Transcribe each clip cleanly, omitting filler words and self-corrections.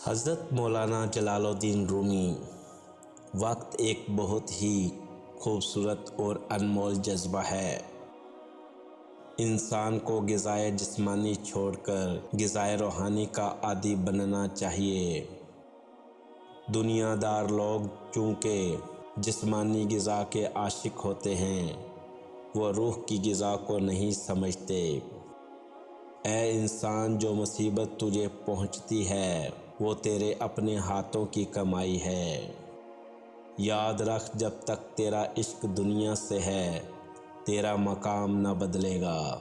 حضرت مولانا جلال الدین رومی۔ وقت ایک بہت ہی خوبصورت اور انمول جذبہ ہے۔ انسان کو غذائے جسمانی چھوڑ کر غذائے روحانی کا عادی بننا چاہیے۔ دنیا دار لوگ چونکہ جسمانی غذا کے عاشق ہوتے ہیں، وہ روح کی غذا کو نہیں سمجھتے۔ اے انسان، جو مصیبت تجھے پہنچتی ہے وہ تیرے اپنے ہاتھوں کی کمائی ہے۔ یاد رکھ، جب تک تیرا عشق دنیا سے ہے تیرا مقام نہ بدلے گا۔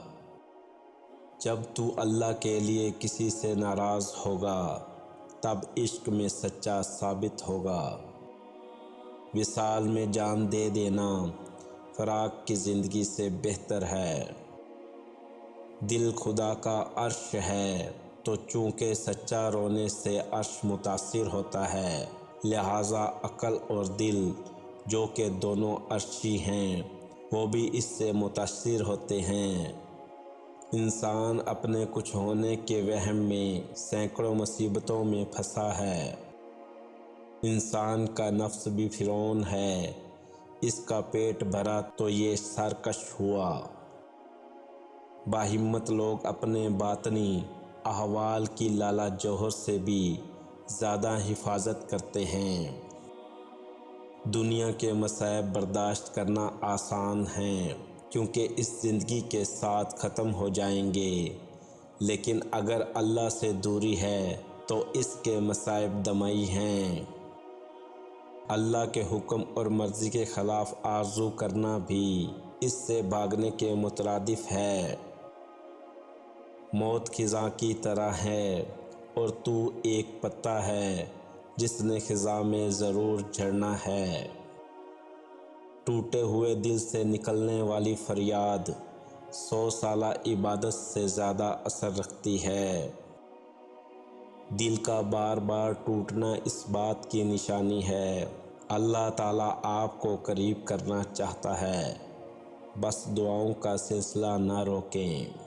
جب تو اللہ کے لیے کسی سے ناراض ہوگا تب عشق میں سچا ثابت ہوگا۔ وصال میں جان دے دینا فراق کی زندگی سے بہتر ہے۔ دل خدا کا عرش ہے تو چونکہ سچا رونے سے عرش متاثر ہوتا ہے، لہٰذا عقل اور دل جو کہ دونوں عرشی ہیں وہ بھی اس سے متاثر ہوتے ہیں۔ انسان اپنے کچھ ہونے کے وہم میں سینکڑوں مصیبتوں میں پھنسا ہے۔ انسان کا نفس بھی فرعون ہے، اس کا پیٹ بھرا تو یہ سرکش ہوا۔ باہمت لوگ اپنے باطنی احوال کی لالہ جوہر سے بھی زیادہ حفاظت کرتے ہیں۔ دنیا کے مصائب برداشت کرنا آسان ہیں کیونکہ اس زندگی کے ساتھ ختم ہو جائیں گے، لیکن اگر اللہ سے دوری ہے تو اس کے مصائب دمائی ہیں۔ اللہ کے حکم اور مرضی کے خلاف آرزو کرنا بھی اس سے بھاگنے کے مترادف ہے۔ موت خزاں کی طرح ہے اور تو ایک پتا ہے جس نے خزاں میں ضرور جھڑنا ہے۔ ٹوٹے ہوئے دل سے نکلنے والی فریاد 100 سالہ عبادت سے زیادہ اثر رکھتی ہے۔ دل کا بار بار ٹوٹنا اس بات کی نشانی ہے اللہ تعالیٰ آپ کو قریب کرنا چاہتا ہے، بس دعاؤں کا سلسلہ نہ روکیں۔